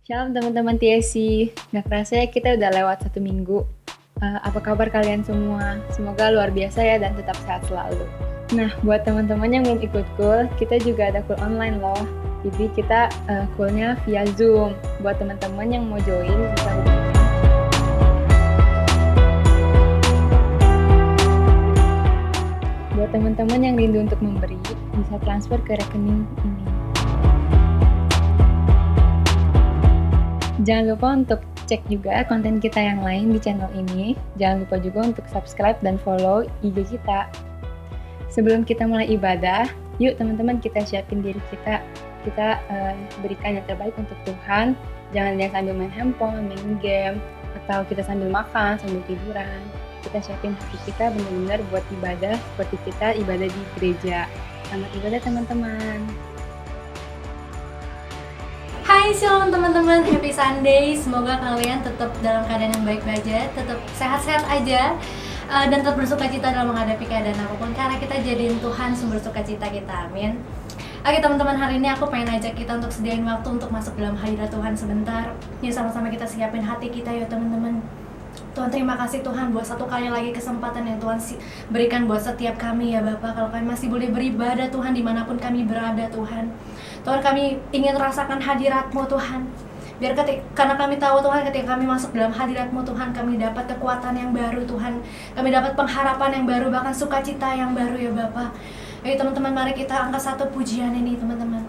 Shalom teman-teman TSC, nggak kerasa ya kita udah lewat 1 minggu. Apa kabar kalian semua? Semoga luar biasa ya dan tetap sehat selalu. Nah, buat teman-teman yang belum ikut cool, kita juga ada cool online loh. Jadi kita coolnya via Zoom. Buat teman-teman yang mau join bisa hubungi. Buat teman-teman yang rindu untuk memberi, bisa transfer ke rekening ini. Jangan lupa untuk cek juga konten kita yang lain di channel ini. Jangan lupa juga untuk subscribe dan follow IG kita. Sebelum kita mulai ibadah, yuk teman-teman kita siapin diri kita. Kita berikan yang terbaik untuk Tuhan. Jangan yang sambil main handphone, main game, atau kita sambil makan, sambil tiduran. Kita siapin hati kita benar-benar buat ibadah seperti kita ibadah di gereja. Selamat ibadah teman-teman. Hai shalom teman-teman, happy Sunday. Semoga kalian tetap dalam keadaan yang baik-baik aja, tetap sehat-sehat aja, dan tetap bersuka cita dalam menghadapi keadaan apapun, karena kita jadiin Tuhan sumber sukacita kita, amin. Oke teman-teman, hari ini aku pengen ajak kita untuk sediain waktu untuk masuk dalam hadirat Tuhan sebentar. Yuk sama-sama kita siapin hati kita ya teman-teman. Tuhan, terima kasih Tuhan buat satu kali lagi kesempatan yang Tuhan berikan buat setiap kami ya Bapak. Kalau kami masih boleh beribadah Tuhan dimanapun kami berada Tuhan. Tuhan, kami ingin rasakan hadirat-Mu Tuhan. Karena kami tahu Tuhan, ketika kami masuk dalam hadirat-Mu Tuhan, kami dapat kekuatan yang baru Tuhan. Kami dapat pengharapan yang baru, bahkan sukacita yang baru ya Bapak. Ayo teman-teman, mari kita angkat satu pujian ini teman-teman.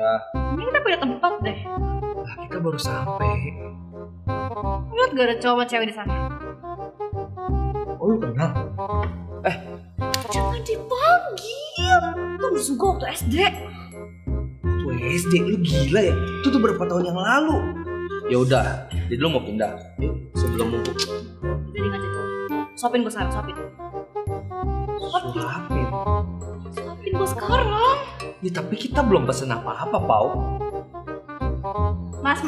udah. Ini kita punya tempat deh. Lah kita baru sampai. Lihat gak ada cowok cewek di sana. Oh lu kenal? Jangan dipanggil. Lu juga waktu SD. Tuh SD lu gila ya? Itu tuh berapa tahun yang lalu? Ya udah, jadi lu mau pindah. Yuk, sebelum numpuk. Jadi nggak jadi. Suapin gue sekarang, suapin. Suapin. Suapin gue sekarang. Ya tapi kita belum pesen apa-apa, Pau. Mas.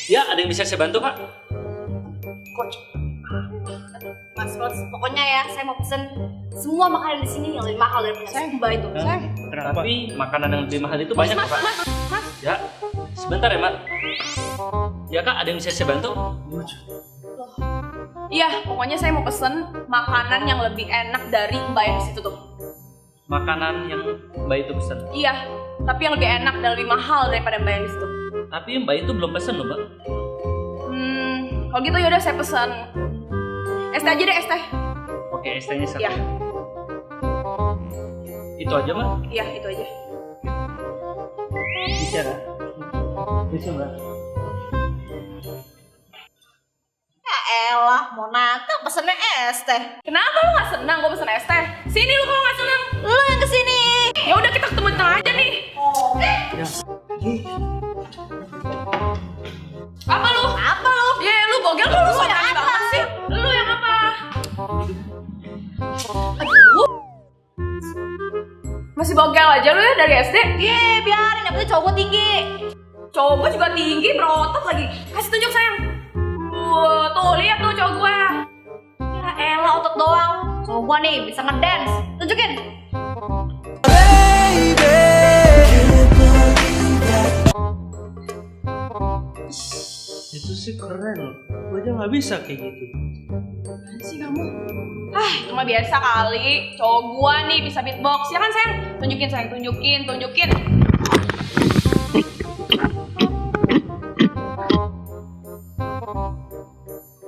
Ya, ada yang bisa saya bantu, Pak? Mas, pokoknya ya, saya mau pesen semua makanan di sini yang lebih mahal dari punya Mbak itu. Tapi makanan yang lebih mahal itu banyak, Mas. Ya, sebentar ya, Mbak. Ya, Kak, ada yang bisa saya bantu? Iya, pokoknya saya mau pesen makanan yang lebih enak dari Mbak yang di situ tuh. Makanan yang Mbak itu pesan. Iya, tapi yang lebih enak dan lebih mahal daripada Mbak yang di situ. Tapi Mbak itu belum pesan loh, Mbak. Kalau gitu yaudah saya pesen es teh aja deh, es teh. Oke, ST-nya satu. Iya. Itu aja, Mbak? Iya, itu aja. Bisa, Kak? Bisa, Mbak. Ya elah, mau nantang pesennya es teh. Kenapa lu gak senang gue pesen es teh? Sini lu kalau gak senang. Lu yang kesini. Ya udah kita ketemu di tengah aja nih. Apa lu? Ya lu bogel kok lu sombong banget sih. Lu yang apa? Aduh. Masih bogel aja lu ya dari SD? Biarin, yang penting cowok gue tinggi. Cowok gue juga tinggi, berotot lagi. Kasih tunjuk sayang. Tuh lihat tuh cowok gue. Ya elah, otot doang. Cowok gue nih bisa ngedance. Tunjukin. Itu sih keren loh. Gue aja nggak bisa kayak gitu. Sih kamu? Cuma biasa kali. Cowok gua nih bisa beatbox. Ya kan sayang? Tunjukin sayang, tunjukin.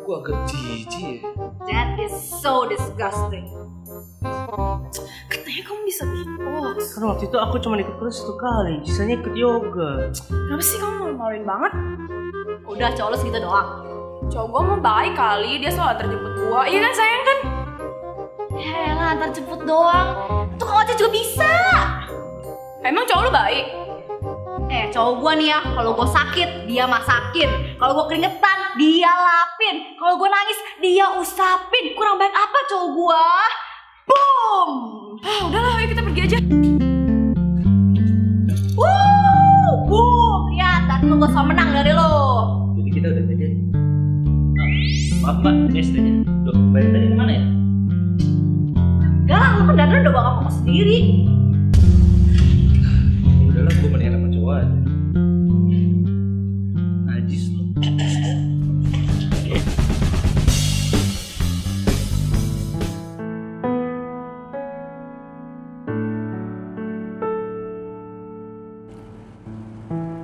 Gue agak jijik ya. That is so disgusting. Katanya kamu bisa beatbox. Kan waktu itu aku cuma ikut kelas 1 kali, sisanya ikut yoga. Kenapa sih kamu malu-maluin banget? Udah, cowok lu segitu doang. Cowok gua mau baik kali, dia selalu antar jemput gua. Iya kan sayang kan? Ya elah, antar jemput doang. Tuh kalau aja juga bisa. Emang cowok lu baik? Cowok gua nih ya, kalau gua sakit, dia masakin. Kalau gua keringetan, dia lapin. Kalau gua nangis, dia usapin. Kurang baik apa cowok gua? Boom! Udahlah, ayo kita pergi aja. Boom! Kelihatan lu gua sama menang dari lo. Jadi kita udah jadi. Maaf, Mbak, ini ST-nya. Loh, Mbak tadi kemana ya? Enggak lah, lu kan dandan udah bakal fokus sendiri. Udahlah, gue mendingan sama cowok aja. Najis loh.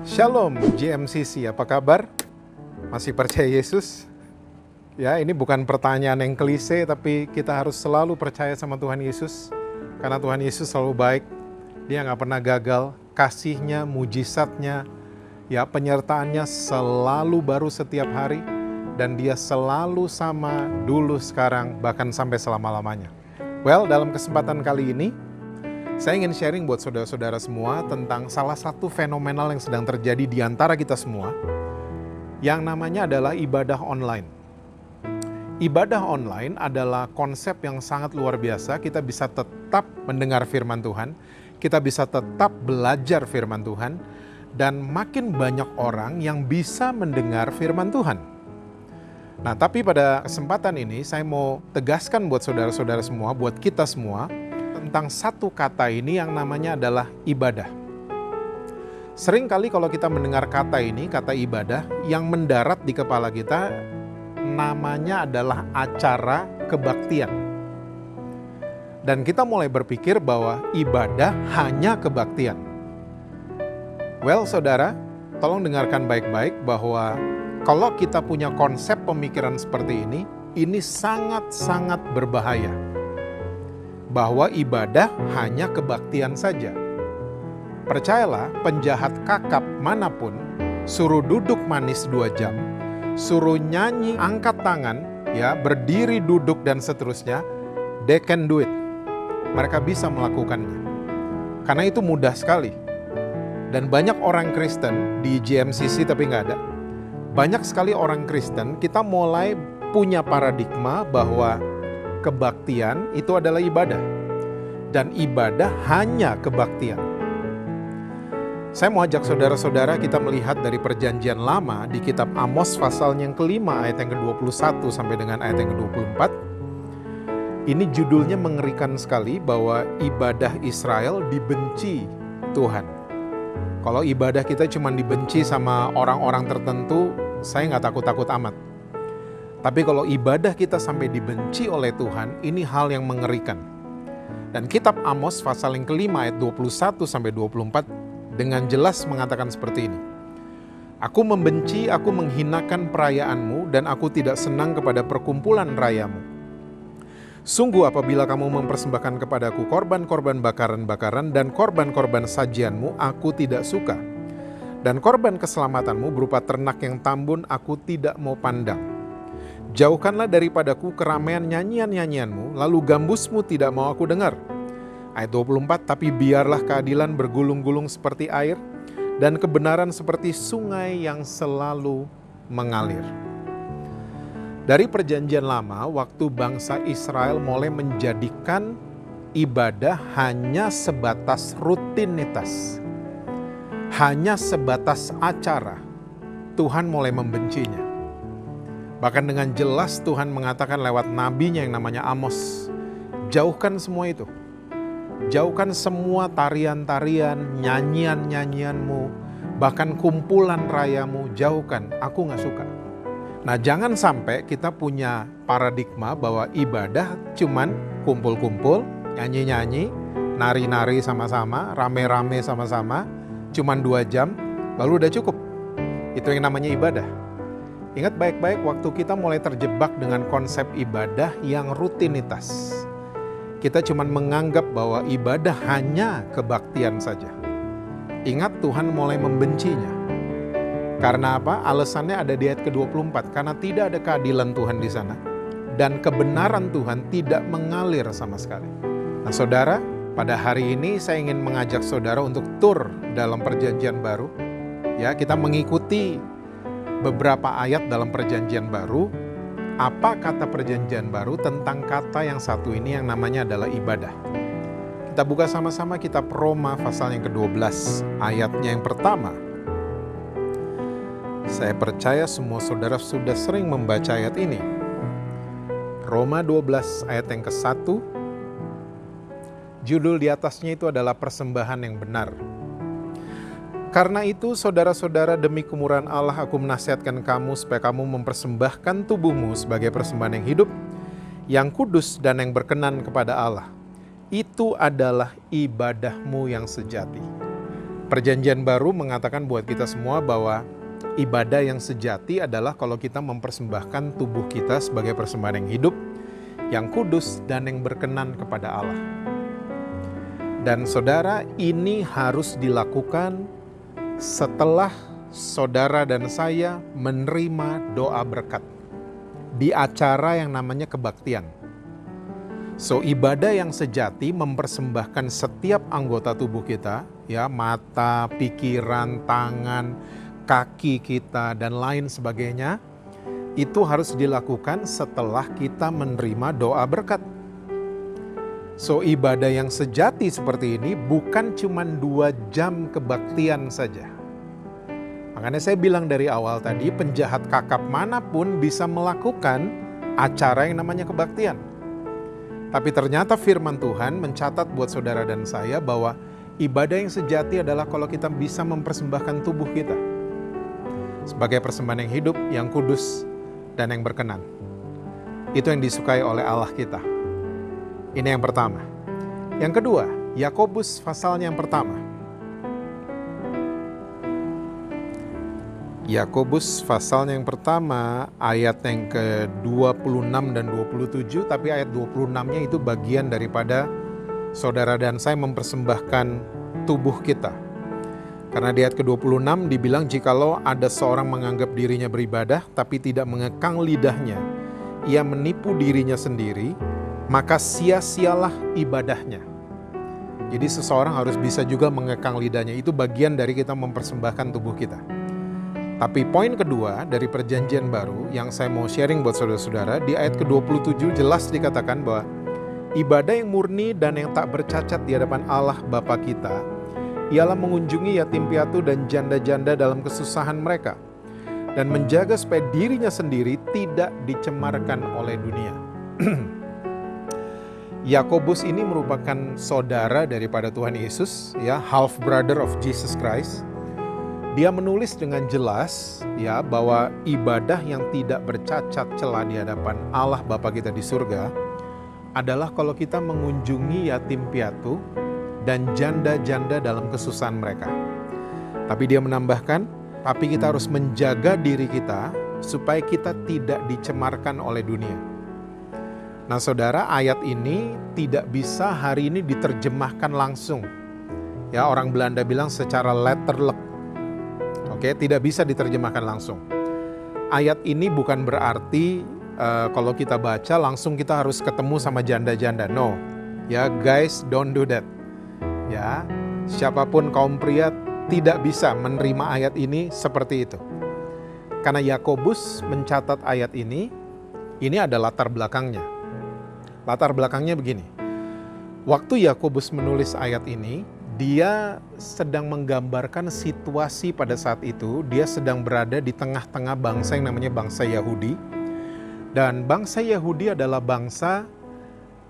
Shalom GMCC, apa kabar? Masih percaya Yesus? Ya, ini bukan pertanyaan yang klise, tapi kita harus selalu percaya sama Tuhan Yesus. Karena Tuhan Yesus selalu baik, Dia nggak pernah gagal, kasih-Nya, mujizat-Nya, ya penyertaannya selalu baru setiap hari, dan Dia selalu sama dulu, sekarang, bahkan sampai selama-lamanya. Well, dalam kesempatan kali ini, saya ingin sharing buat saudara-saudara semua tentang salah satu fenomenal yang sedang terjadi di antara kita semua, yang namanya adalah ibadah online. Ibadah online adalah konsep yang sangat luar biasa. Kita bisa tetap mendengar firman Tuhan, kita bisa tetap belajar firman Tuhan, dan makin banyak orang yang bisa mendengar firman Tuhan. Nah, tapi pada kesempatan ini saya mau tegaskan buat saudara-saudara semua, buat kita semua, tentang satu kata ini yang namanya adalah ibadah. Sering kali kalau kita mendengar kata ini, kata ibadah, yang mendarat di kepala kita namanya adalah acara kebaktian. Dan kita mulai berpikir bahwa ibadah hanya kebaktian. Well, saudara, tolong dengarkan baik-baik bahwa kalau kita punya konsep pemikiran seperti ini sangat-sangat berbahaya. Bahwa ibadah hanya kebaktian saja. Percayalah, penjahat kakap manapun suruh duduk manis 2 jam, suruh nyanyi, angkat tangan, ya, berdiri, duduk, dan seterusnya, they can do it. Mereka bisa melakukannya. Karena itu mudah sekali. Dan banyak orang Kristen di GMCC tapi nggak ada. Banyak sekali orang Kristen, kita mulai punya paradigma bahwa kebaktian itu adalah ibadah. Dan ibadah hanya kebaktian. Saya mau ajak saudara-saudara kita melihat dari perjanjian lama di kitab Amos pasal yang kelima ayat yang ke-21 sampai dengan ayat yang ke-24. Ini judulnya mengerikan sekali bahwa ibadah Israel dibenci Tuhan. Kalau ibadah kita cuma dibenci sama orang-orang tertentu, saya nggak takut-takut amat. Tapi kalau ibadah kita sampai dibenci oleh Tuhan, ini hal yang mengerikan. Dan kitab Amos pasal yang kelima ayat 21 sampai 24 dengan jelas mengatakan seperti ini. Aku membenci, aku menghinakan perayaanmu, dan aku tidak senang kepada perkumpulan rayamu. Sungguh apabila kamu mempersembahkan kepadaku korban-korban bakaran-bakaran dan korban-korban sajianmu, aku tidak suka. Dan korban keselamatanmu berupa ternak yang tambun, aku tidak mau pandang. Jauhkanlah daripadaku keramaian nyanyian-nyanyianmu, lalu gambusmu tidak mau aku dengar. Ayat 24, tapi biarlah keadilan bergulung-gulung seperti air, dan kebenaran seperti sungai yang selalu mengalir. Dari perjanjian lama, waktu bangsa Israel mulai menjadikan ibadah hanya sebatas rutinitas, hanya sebatas acara, Tuhan mulai membencinya. Bahkan dengan jelas Tuhan mengatakan lewat nabinya yang namanya Amos, jauhkan semua itu. Jauhkan semua tarian-tarian, nyanyian-nyanyianmu, bahkan kumpulan rayamu, jauhkan, aku gak suka. Nah, jangan sampai kita punya paradigma bahwa ibadah cuman kumpul-kumpul, nyanyi-nyanyi, nari-nari sama-sama, rame-rame sama-sama, cuman 2 jam, lalu udah cukup. Itu yang namanya ibadah. Ingat baik-baik waktu kita mulai terjebak dengan konsep ibadah yang rutinitas. Kita cuma menganggap bahwa ibadah hanya kebaktian saja. Ingat, Tuhan mulai membencinya. Karena apa? Alasannya ada di ayat ke-24. Karena tidak ada keadilan Tuhan di sana. Dan kebenaran Tuhan tidak mengalir sama sekali. Nah saudara, pada hari ini saya ingin mengajak saudara untuk tur dalam perjanjian baru. Ya, kita mengikuti beberapa ayat dalam perjanjian baru. Apa kata perjanjian baru tentang kata yang satu ini yang namanya adalah ibadah. Kita buka sama-sama kitab Roma pasal yang ke-12 ayatnya yang pertama. Saya percaya semua saudara sudah sering membaca ayat ini. Roma 12 ayat yang ke-1. Judul di atasnya itu adalah persembahan yang benar. Karena itu, saudara-saudara, demi kemurahan Allah, aku menasihatkan kamu supaya kamu mempersembahkan tubuhmu sebagai persembahan yang hidup, yang kudus dan yang berkenan kepada Allah. Itu adalah ibadahmu yang sejati. Perjanjian baru mengatakan buat kita semua bahwa ibadah yang sejati adalah kalau kita mempersembahkan tubuh kita sebagai persembahan yang hidup, yang kudus dan yang berkenan kepada Allah. Dan saudara, ini harus dilakukan setelah saudara dan saya menerima doa berkat di acara yang namanya kebaktian. So, ibadah yang sejati mempersembahkan setiap anggota tubuh kita, ya, mata, pikiran, tangan, kaki kita, dan lain sebagainya, itu harus dilakukan setelah kita menerima doa berkat. So, ibadah yang sejati seperti ini bukan cuma 2 jam kebaktian saja. Makanya saya bilang dari awal tadi, penjahat kakap manapun bisa melakukan acara yang namanya kebaktian. Tapi ternyata firman Tuhan mencatat buat saudara dan saya bahwa ibadah yang sejati adalah kalau kita bisa mempersembahkan tubuh kita sebagai persembahan yang hidup, yang kudus, dan yang berkenan. Itu yang disukai oleh Allah kita. Ini yang pertama. Yang kedua, Yakobus pasalnya yang pertama. Yakobus pasalnya yang pertama, ayat yang ke-26 dan 27, tapi ayat 26-nya itu bagian daripada saudara dan saya mempersembahkan tubuh kita Karena di ayat ke-26 dibilang jikalau ada seorang menganggap dirinya beribadah tapi tidak mengekang lidahnya, ia menipu dirinya sendiri, maka sia-sialah ibadahnya. Jadi seseorang harus bisa juga mengekang lidahnya, itu bagian dari kita mempersembahkan tubuh kita. Tapi poin kedua dari perjanjian baru yang saya mau sharing buat saudara-saudara, di ayat ke-27 jelas dikatakan bahwa ibadah yang murni dan yang tak bercacat di hadapan Allah Bapa kita ialah mengunjungi yatim piatu dan janda-janda dalam kesusahan mereka dan menjaga supaya dirinya sendiri tidak dicemarkan oleh dunia. Yakobus ini merupakan saudara daripada Tuhan Yesus, ya, half brother of Jesus Christ. Dia menulis dengan jelas, ya, bahwa ibadah yang tidak bercacat celah di hadapan Allah Bapa kita di surga adalah kalau kita mengunjungi yatim piatu dan janda-janda dalam kesusahan mereka. Tapi dia menambahkan, tapi kita harus menjaga diri kita supaya kita tidak dicemarkan oleh dunia. Nah saudara, ayat ini tidak bisa hari ini diterjemahkan langsung. Ya, orang Belanda bilang secara letterlijk. Oke, tidak bisa diterjemahkan langsung. Ayat ini bukan berarti kalau kita baca langsung kita harus ketemu sama janda-janda. No, ya guys, don't do that. Ya, siapapun kaum pria tidak bisa menerima ayat ini seperti itu. Karena Yakobus mencatat ayat ini ada latar belakangnya. Latar belakangnya begini. Waktu Yakobus menulis ayat ini, dia sedang menggambarkan situasi pada saat itu. Dia sedang berada di tengah-tengah bangsa yang namanya bangsa Yahudi. Dan bangsa Yahudi adalah bangsa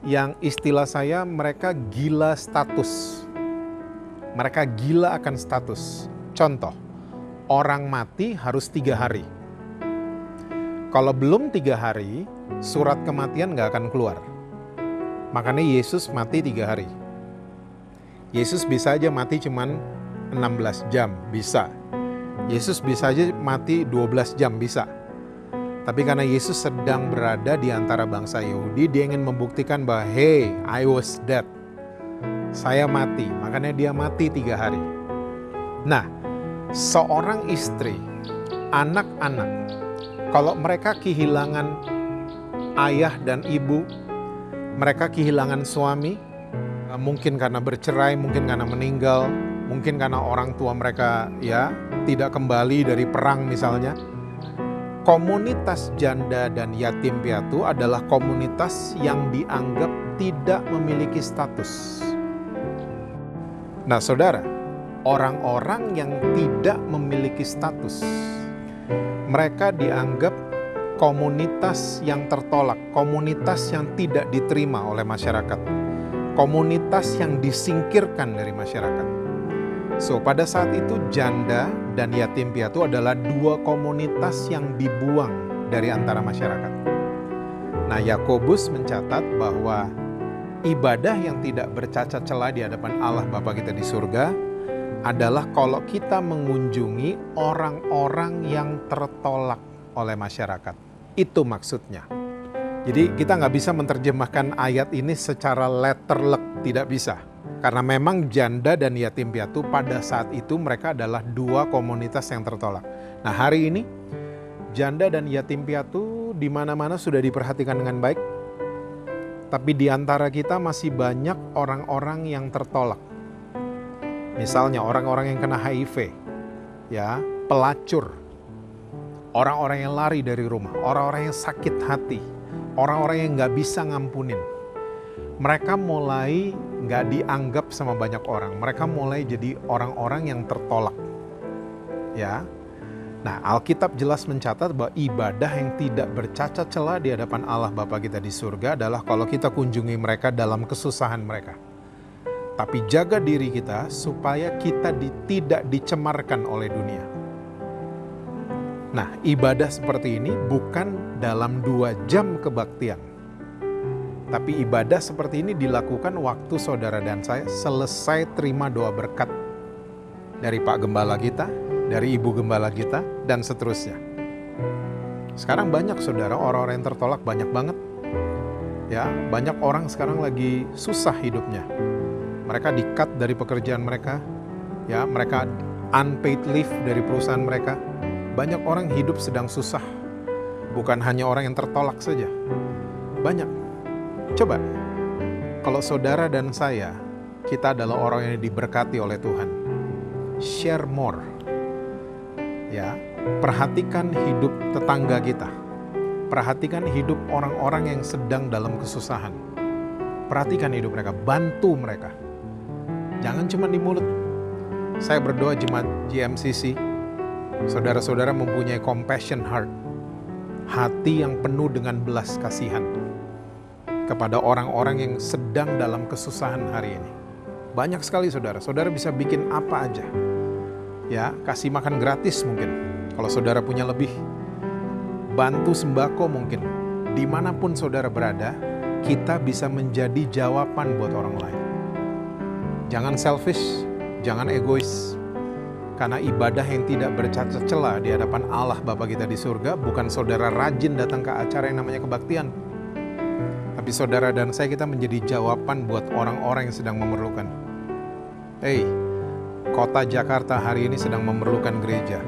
yang istilah saya mereka gila status. Mereka gila akan status. Contoh, orang mati harus 3 hari. Kalau belum 3 hari, surat kematian gak akan keluar. Makanya Yesus mati 3 hari. Yesus bisa aja mati cuman 16 jam, bisa. Yesus bisa aja mati 12 jam, bisa. Tapi karena Yesus sedang berada di antara bangsa Yahudi, dia ingin membuktikan bahwa, hey, I was dead. Saya mati, makanya dia mati 3 hari. Nah, seorang istri, anak-anak, kalau mereka kehilangan ayah dan ibu, mereka kehilangan suami, mungkin karena bercerai, mungkin karena meninggal, mungkin karena orang tua mereka ya tidak kembali dari perang misalnya. Komunitas janda dan yatim piatu adalah komunitas yang dianggap tidak memiliki status. Nah saudara, orang-orang yang tidak memiliki status, mereka dianggap komunitas yang tertolak, komunitas yang tidak diterima oleh masyarakat, komunitas yang disingkirkan dari masyarakat. So, pada saat itu janda dan yatim piatu adalah 2 komunitas yang dibuang dari antara masyarakat. Nah, Yakobus mencatat bahwa ibadah yang tidak bercacat celah di hadapan Allah Bapa kita di surga adalah kalau kita mengunjungi orang-orang yang tertolak oleh masyarakat. Itu maksudnya. Jadi kita nggak bisa menerjemahkan ayat ini secara letterlek, tidak bisa. Karena memang janda dan yatim piatu pada saat itu mereka adalah 2 komunitas yang tertolak. Nah hari ini janda dan yatim piatu di mana-mana sudah diperhatikan dengan baik. Tapi di antara kita masih banyak orang-orang yang tertolak. Misalnya orang-orang yang kena HIV, ya, pelacur, orang-orang yang lari dari rumah, orang-orang yang sakit hati, orang-orang yang nggak bisa ngampunin. Mereka mulai nggak dianggap sama banyak orang. Mereka mulai jadi orang-orang yang tertolak. Ya, nah Alkitab jelas mencatat bahwa ibadah yang tidak bercacat celah di hadapan Allah Bapa kita di surga adalah kalau kita kunjungi mereka dalam kesusahan mereka. Tapi jaga diri kita supaya kita tidak dicemarkan oleh dunia. Nah, ibadah seperti ini bukan dalam 2 jam kebaktian. Tapi ibadah seperti ini dilakukan waktu saudara dan saya selesai terima doa berkat dari Pak Gembala kita, dari Ibu Gembala kita, dan seterusnya. Sekarang banyak saudara, orang-orang yang tertolak banyak banget. Ya, banyak orang sekarang lagi susah hidupnya. Mereka di-cut dari pekerjaan mereka, ya, mereka unpaid leave dari perusahaan mereka. Banyak orang hidup sedang susah. Bukan hanya orang yang tertolak saja. Banyak. Coba, kalau saudara dan saya, kita adalah orang yang diberkati oleh Tuhan. Share more. Ya, perhatikan hidup tetangga kita. Perhatikan hidup orang-orang yang sedang dalam kesusahan. Perhatikan hidup mereka, bantu mereka. Jangan cuma di mulut. Saya berdoa jemaat GMCC, saudara-saudara mempunyai compassion heart. Hati yang penuh dengan belas kasihan kepada orang-orang yang sedang dalam kesusahan hari ini. Banyak sekali saudara bisa bikin apa aja. Ya, kasih makan gratis mungkin, kalau saudara punya lebih. Bantu sembako mungkin. Dimanapun saudara berada, kita bisa menjadi jawaban buat orang lain. Jangan selfish, jangan egois. Karena ibadah yang tidak bercacat celah di hadapan Allah Bapa kita di surga bukan saudara rajin datang ke acara yang namanya kebaktian. Tapi saudara dan saya, kita menjadi jawaban buat orang-orang yang sedang memerlukan. Hey, kota Jakarta hari ini sedang memerlukan gereja.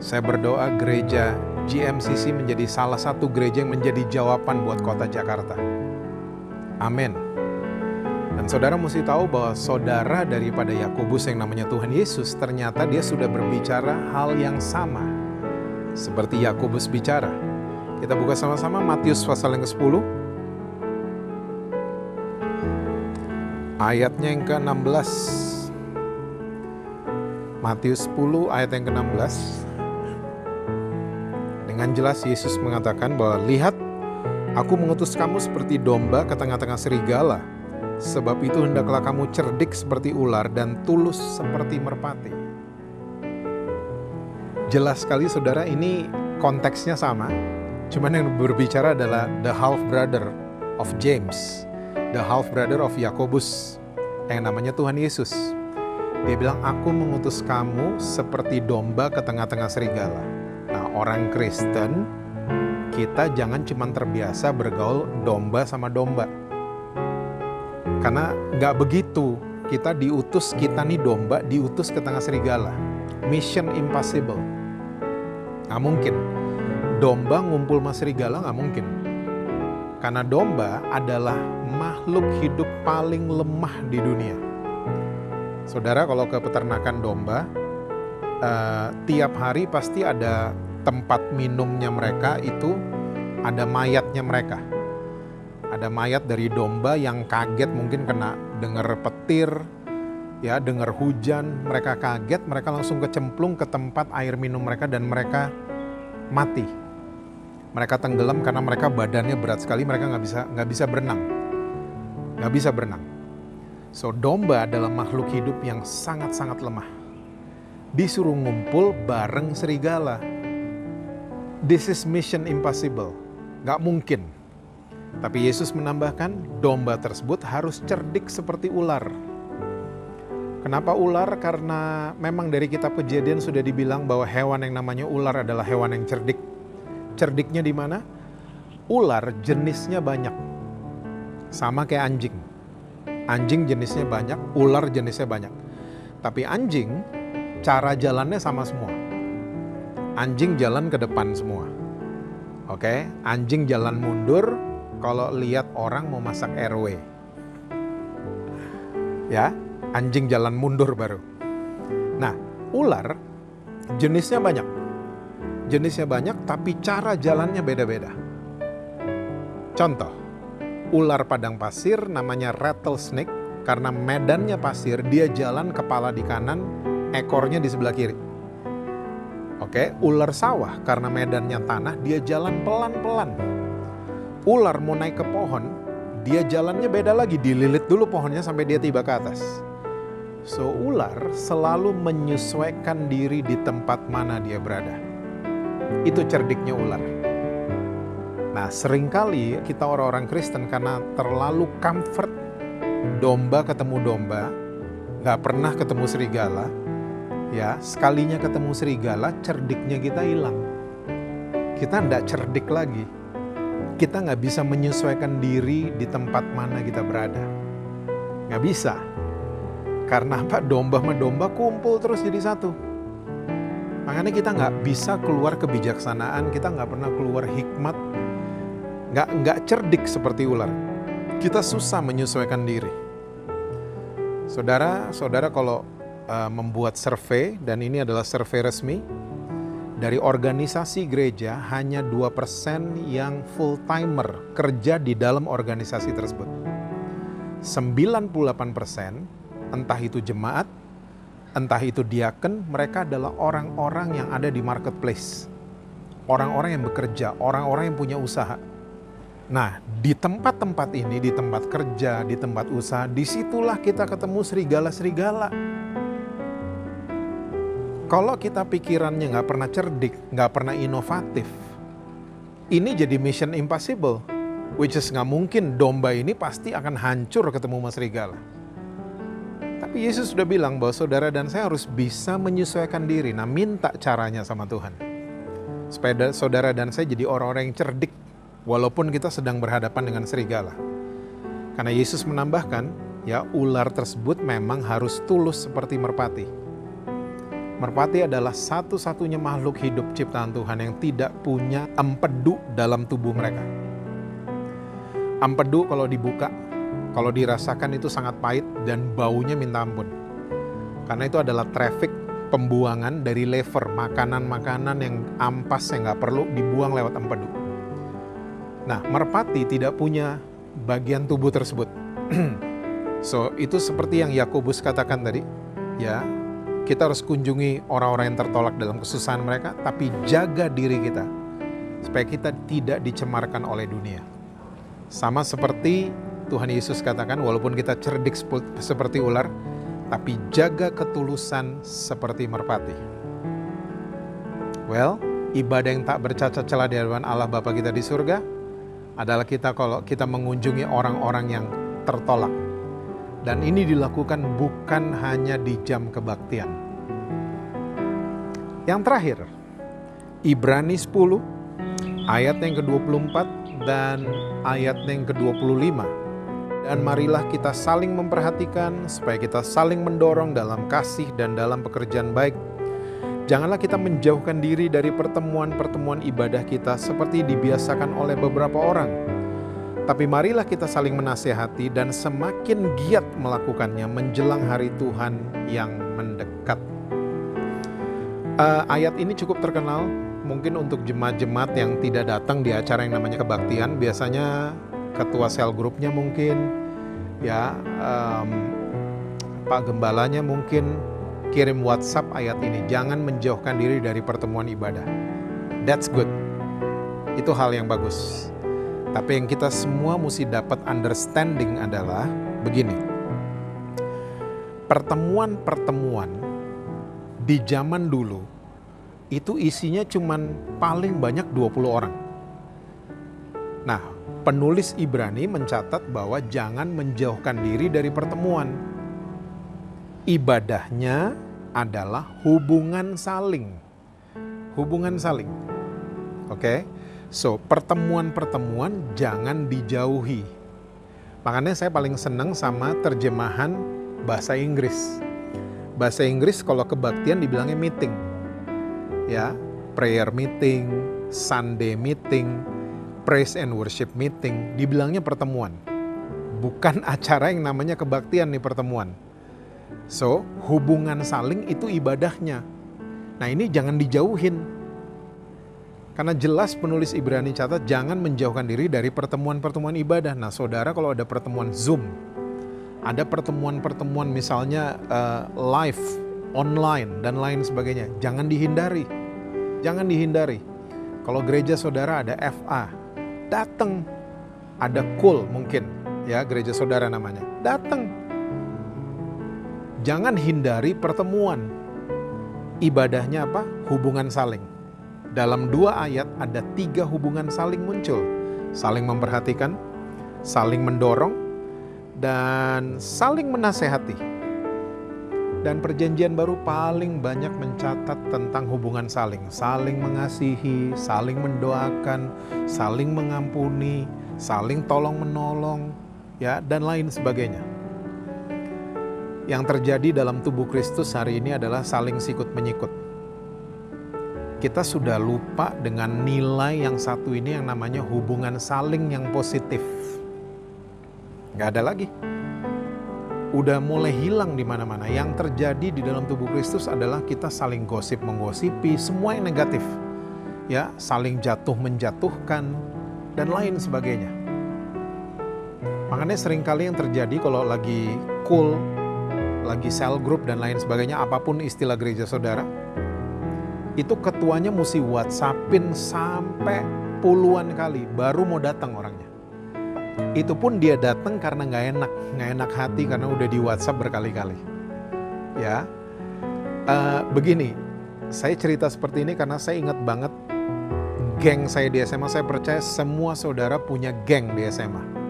Saya berdoa gereja GMCC menjadi salah satu gereja yang menjadi jawaban buat kota Jakarta. Amin. Dan saudara mesti tahu bahwa saudara daripada Yakobus yang namanya Tuhan Yesus, ternyata dia sudah berbicara hal yang sama seperti Yakobus bicara. Kita buka sama-sama Matius pasal yang ke-10. Ayatnya yang ke-16. Matius 10 ayat yang ke-16. Dengan jelas Yesus mengatakan bahwa, lihat, aku mengutus kamu seperti domba ke tengah-tengah serigala. Sebab itu hendaklah kamu cerdik seperti ular dan tulus seperti merpati. Jelas sekali saudara, ini konteksnya sama. Cuman yang berbicara adalah the half brother of James, the half brother of Yakobus, yang namanya Tuhan Yesus. Dia bilang, aku mengutus kamu seperti domba ke tengah-tengah serigala. Nah, orang Kristen, kita jangan cuma terbiasa bergaul domba sama domba. Karena nggak begitu, kita diutus, kita nih domba, diutus ke tengah serigala. Mission impossible. Nggak mungkin. Domba ngumpul sama serigala nggak mungkin. Karena domba adalah makhluk hidup paling lemah di dunia. Saudara, kalau ke peternakan domba, tiap hari pasti ada tempat minumnya mereka, itu ada mayatnya mereka. Ada mayat dari domba yang kaget mungkin kena dengar petir, ya dengar hujan, mereka kaget, mereka langsung kecemplung ke tempat air minum mereka dan mereka mati. Mereka tenggelam karena mereka badannya berat sekali, mereka nggak bisa berenang. Nggak bisa berenang. So, domba adalah makhluk hidup yang sangat-sangat lemah. Disuruh ngumpul bareng serigala. This is mission impossible. Nggak mungkin. Tapi Yesus menambahkan, domba tersebut harus cerdik seperti ular. Kenapa ular? Karena memang dari kitab Kejadian sudah dibilang bahwa hewan yang namanya ular adalah hewan yang cerdik. Cerdiknya di mana? Ular jenisnya banyak. Sama kayak anjing. Anjing jenisnya banyak, ular jenisnya banyak. Tapi anjing, cara jalannya sama semua. Anjing jalan ke depan semua. Oke, anjing jalan mundur kalau lihat orang mau masak RW. Ya, anjing jalan mundur baru. Nah, ular jenisnya banyak. Jenisnya banyak tapi cara jalannya beda-beda. Contoh, ular padang pasir namanya rattlesnake, karena medannya pasir, dia jalan kepala di kanan, ekornya di sebelah kiri. Oke, ular sawah karena medannya tanah, dia jalan pelan-pelan. Ular mau naik ke pohon, dia jalannya beda lagi, dililit dulu pohonnya sampai dia tiba ke atas. So, ular selalu menyesuaikan diri di tempat mana dia berada. Itu cerdiknya ular. Nah, seringkali kita orang-orang Kristen karena terlalu comfort, domba ketemu domba, gak pernah ketemu serigala, ya sekalinya ketemu serigala, cerdiknya kita hilang. Kita gak cerdik lagi. Kita gak bisa menyesuaikan diri di tempat mana kita berada. Gak bisa. Karena apa? Domba sama domba kumpul terus jadi satu. Makanya kita nggak bisa keluar kebijaksanaan, kita nggak pernah keluar hikmat, nggak cerdik seperti ular. Kita susah menyesuaikan diri. Saudara kalau membuat survei, dan ini adalah survei resmi, dari organisasi gereja hanya 2% yang full timer kerja di dalam organisasi tersebut. 98%, entah itu jemaat, entah itu diaken, mereka adalah orang-orang yang ada di marketplace. Orang-orang yang bekerja, orang-orang yang punya usaha. Nah, di tempat-tempat ini, di tempat kerja, di tempat usaha, disitulah kita ketemu serigala-serigala. Kalau kita pikirannya nggak pernah cerdik, nggak pernah inovatif, ini jadi mission impossible. Which is nggak mungkin, domba ini pasti akan hancur ketemu sama serigala. Tapi Yesus sudah bilang bahwa saudara dan saya harus bisa menyesuaikan diri. Nah, minta caranya sama Tuhan. Supaya saudara dan saya jadi orang-orang yang cerdik, walaupun kita sedang berhadapan dengan serigala. Karena Yesus menambahkan, ya ular tersebut memang harus tulus seperti merpati. Merpati adalah satu-satunya makhluk hidup ciptaan Tuhan yang tidak punya empedu dalam tubuh mereka. Empedu kalau dibuka, kalau dirasakan itu sangat pahit dan baunya minta ampun. Karena itu adalah traffic pembuangan dari lever, makanan-makanan yang ampas yang gak perlu dibuang lewat empedu. Nah, merpati tidak punya bagian tubuh tersebut. So, itu seperti yang Yakobus katakan tadi, ya, kita harus kunjungi orang-orang yang tertolak dalam kesusahan mereka, tapi jaga diri kita supaya kita tidak dicemarkan oleh dunia. Sama seperti Tuhan Yesus katakan, walaupun kita cerdik seperti ular, tapi jaga ketulusan seperti merpati. Well, ibadah yang tak bercacat celah di hadapan Allah Bapa kita di surga adalah kita kalau kita mengunjungi orang-orang yang tertolak. Dan ini dilakukan bukan hanya di jam kebaktian. Yang terakhir, Ibrani 10 ayat yang ke-24 dan ayat yang ke-25. Dan marilah kita saling memperhatikan supaya kita saling mendorong dalam kasih dan dalam pekerjaan baik. Janganlah kita menjauhkan diri dari pertemuan-pertemuan ibadah kita seperti dibiasakan oleh beberapa orang. Tapi marilah kita saling menasihati dan semakin giat melakukannya menjelang hari Tuhan yang mendekat. Ayat ini cukup terkenal mungkin untuk jemaat-jemaat yang tidak datang di acara yang namanya kebaktian. Biasanya ketua sel grupnya mungkin, ya Pak Gembalanya mungkin kirim WhatsApp ayat ini. Jangan menjauhkan diri dari pertemuan ibadah. That's good. Itu hal yang bagus. Tapi yang kita semua mesti dapat understanding adalah begini. Pertemuan-pertemuan di zaman dulu itu isinya cuman paling banyak 20 orang. Nah, penulis Ibrani mencatat bahwa jangan menjauhkan diri dari pertemuan. Ibadahnya adalah hubungan saling. Hubungan saling. Oke? So, pertemuan-pertemuan jangan dijauhi. Makanya saya paling senang sama terjemahan bahasa Inggris. Bahasa Inggris kalau kebaktian dibilangnya meeting. Ya, prayer meeting, Sunday meeting, praise and worship meeting, dibilangnya pertemuan. Bukan acara yang namanya kebaktian nih pertemuan. So, hubungan saling itu ibadahnya. Nah, ini jangan dijauhin. Karena jelas penulis Ibrani catat jangan menjauhkan diri dari pertemuan-pertemuan ibadah. Nah, saudara kalau ada pertemuan Zoom, ada pertemuan-pertemuan misalnya live, online, dan lain sebagainya, jangan dihindari. Jangan dihindari. Kalau gereja saudara ada FA, datang. Ada KUL mungkin, ya gereja saudara namanya, datang. Jangan hindari pertemuan. Ibadahnya apa? Hubungan saling. Dalam 2 ayat ada 3 hubungan saling muncul. Saling memperhatikan, saling mendorong, dan saling menasehati. Dan perjanjian baru paling banyak mencatat tentang hubungan saling. Saling mengasihi, saling mendoakan, saling mengampuni, saling tolong menolong, ya, dan lain sebagainya. Yang terjadi dalam tubuh Kristus hari ini adalah saling sikut menyikut. Kita sudah lupa dengan nilai yang satu ini yang namanya hubungan saling yang positif. Gak ada lagi. Udah mulai hilang di mana-mana. Yang terjadi di dalam tubuh Kristus adalah kita saling gosip menggosipi, semua yang negatif. Ya, saling jatuh menjatuhkan dan lain sebagainya. Makanya seringkali yang terjadi kalau lagi cool, lagi cell group dan lain sebagainya, apapun istilah gereja saudara, itu ketuanya mesti WhatsAppin sampai puluhan kali baru mau datang orangnya. Itu pun dia datang karena nggak enak hati karena udah di WhatsApp berkali-kali. Ya, begini, saya cerita seperti ini karena saya ingat banget geng saya di SMA. Saya percaya semua saudara punya geng di SMA.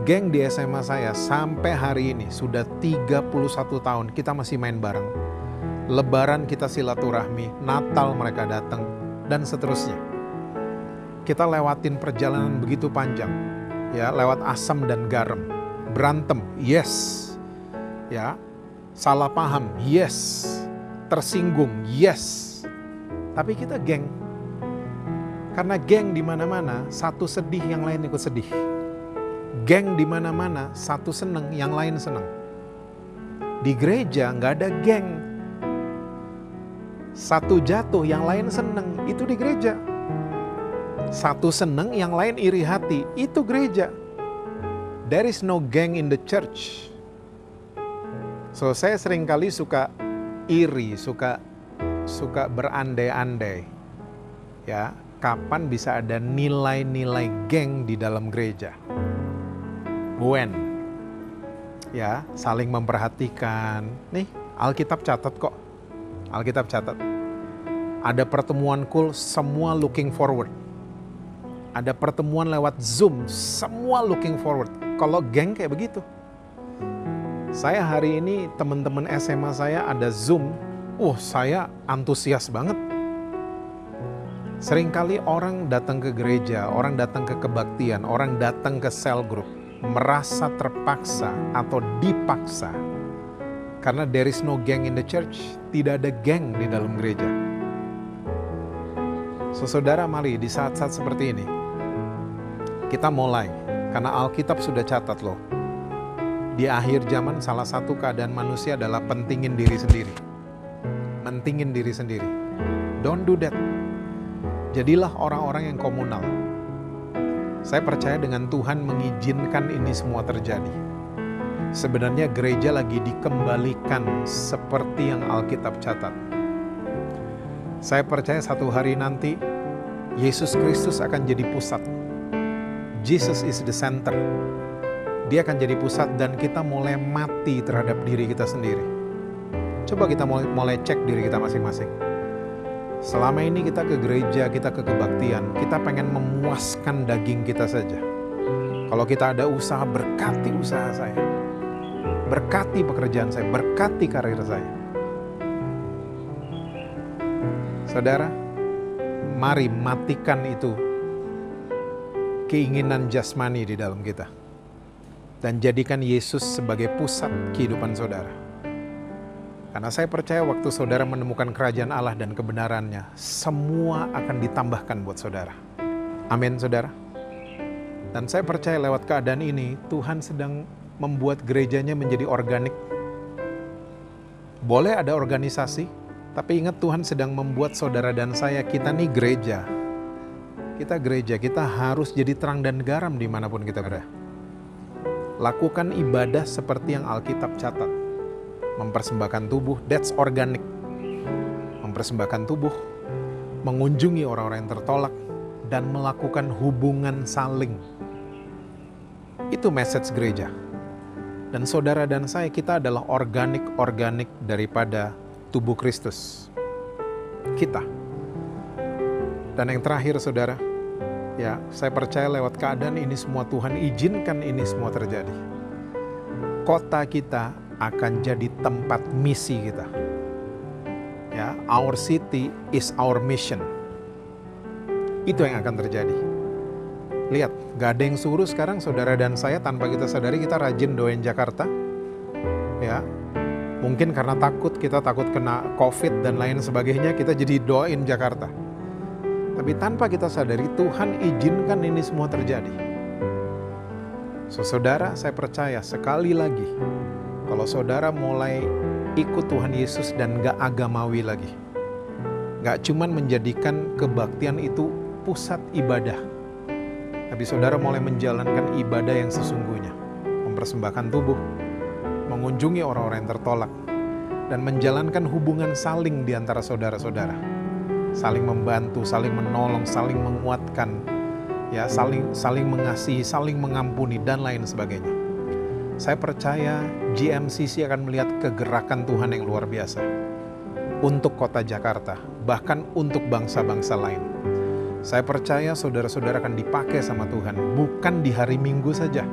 Geng di SMA saya sampai hari ini sudah 31 tahun kita masih main bareng. Lebaran kita silaturahmi, Natal mereka datang, dan seterusnya. Kita lewatin perjalanan begitu panjang, ya, lewat asam dan garam. Berantem, yes. Ya, salah paham, yes. Tersinggung, yes. Tapi kita geng. Karena geng di mana-mana, satu sedih yang lain ikut sedih. Geng di mana-mana, satu seneng yang lain seneng. Di gereja nggak ada geng. Satu jatuh, yang lain seneng, itu di gereja. Satu seneng, yang lain iri hati, itu gereja. There is no gang in the church. So saya seringkali suka iri, suka berandai-andai. Ya, kapan bisa ada nilai-nilai geng di dalam gereja? When? Ya, saling memperhatikan. Nih, Alkitab catat kok. Alkitab catat. Ada pertemuan cool, semua looking forward. Ada pertemuan lewat Zoom, semua looking forward. Kalau geng kayak begitu. Saya hari ini teman-teman SMA saya ada Zoom. Saya antusias banget. Seringkali orang datang ke gereja, orang datang ke kebaktian, orang datang ke cell group, merasa terpaksa atau dipaksa. Karena there is no gang in the church, tidak ada geng di dalam gereja. So, saudara, mari di saat-saat seperti ini, kita mulai. Karena Alkitab sudah catat loh. Di akhir zaman salah satu keadaan manusia adalah pentingin diri sendiri. Mentingin diri sendiri. Don't do that. Jadilah orang-orang yang komunal. Saya percaya dengan Tuhan mengizinkan ini semua terjadi. Sebenarnya gereja lagi dikembalikan seperti yang Alkitab catat. Saya percaya satu hari nanti Yesus Kristus akan jadi pusat. Jesus is the center. Dia akan jadi pusat dan kita mulai mati terhadap diri kita sendiri. Coba kita mulai cek diri kita masing-masing. Selama ini kita ke gereja, kita ke kebaktian, kita pengen memuaskan daging kita saja. Kalau kita ada usaha, berkati usaha saya. Berkati pekerjaan saya, berkati karir saya. Saudara, mari matikan itu keinginan jasmani di dalam kita. Dan jadikan Yesus sebagai pusat kehidupan saudara. Karena saya percaya waktu saudara menemukan kerajaan Allah dan kebenarannya, semua akan ditambahkan buat saudara. Amin, saudara. Dan saya percaya lewat keadaan ini, Tuhan sedang membuat gerejanya menjadi organik. Boleh ada organisasi, tapi ingat Tuhan sedang membuat saudara dan saya, kita nih gereja. Kita gereja, kita harus jadi terang dan garam dimanapun kita berada. Lakukan ibadah seperti yang Alkitab catat. Mempersembahkan tubuh, that's organic. Mempersembahkan tubuh, mengunjungi orang-orang yang tertolak, dan melakukan hubungan saling. Itu message gereja. Dan saudara dan saya, kita adalah organik daripada tubuh Kristus. Kita. Dan yang terakhir saudara, ya saya percaya lewat keadaan ini semua Tuhan izinkan ini semua terjadi. Kota kita akan jadi tempat misi kita. Ya, our city is our mission. Itu yang akan terjadi. Lihat, gak ada yang suruh sekarang saudara dan saya tanpa kita sadari kita rajin doain Jakarta. ya. Mungkin karena kita takut kena COVID dan lain sebagainya, kita jadi doain Jakarta. Tapi tanpa kita sadari, Tuhan izinkan ini semua terjadi. So, saudara, saya percaya sekali lagi, kalau saudara mulai ikut Tuhan Yesus dan gak agamawi lagi, gak cuman menjadikan kebaktian itu pusat ibadah, tapi saudara mulai menjalankan ibadah yang sesungguhnya, mempersembahkan tubuh, mengunjungi orang-orang yang tertolak, dan menjalankan hubungan saling di antara saudara-saudara. Saling membantu, saling menolong, saling menguatkan, ya, saling mengasihi, saling mengampuni, dan lain sebagainya. Saya percaya GMCC akan melihat kegerakan Tuhan yang luar biasa untuk kota Jakarta, bahkan untuk bangsa-bangsa lain. Saya percaya saudara-saudara akan dipakai sama Tuhan, bukan di hari Minggu saja,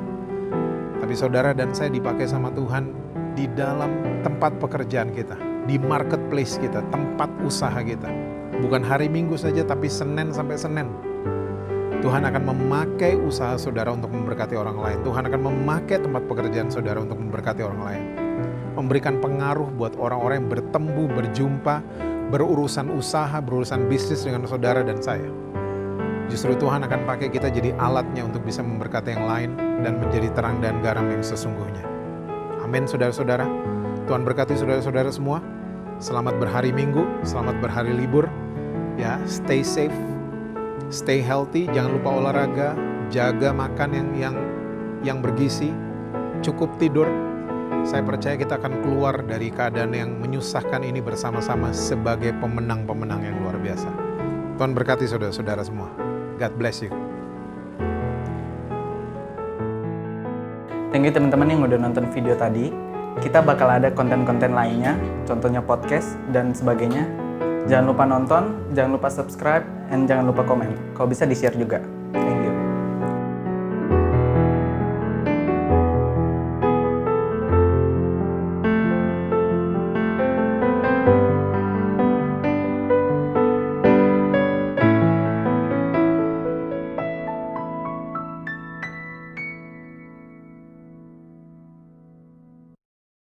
tapi saudara dan saya dipakai sama Tuhan di dalam tempat pekerjaan kita, di marketplace kita, tempat usaha kita. Bukan hari Minggu saja, tapi Senin sampai Senin. Tuhan akan memakai usaha saudara untuk memberkati orang lain. Tuhan akan memakai tempat pekerjaan saudara untuk memberkati orang lain. Memberikan pengaruh buat orang-orang yang bertemu, berjumpa, berurusan usaha, berurusan bisnis dengan saudara dan saya. Justru Tuhan akan pakai kita jadi alatnya untuk bisa memberkati yang lain dan menjadi terang dan garam yang sesungguhnya. Amin, saudara-saudara. Tuhan berkati saudara-saudara semua. Selamat berhari Minggu, selamat berhari libur. Ya, stay safe, stay healthy, jangan lupa olahraga, jaga makan yang bergizi, cukup tidur. Saya percaya kita akan keluar dari keadaan yang menyusahkan ini bersama-sama sebagai pemenang-pemenang yang luar biasa. Tuhan berkati saudara-saudara semua. God bless you. Thank you teman-teman yang udah nonton video tadi. Kita bakal ada konten-konten lainnya, contohnya podcast dan sebagainya. Jangan lupa nonton, jangan lupa subscribe, dan jangan lupa komen. Kalau bisa di-share juga.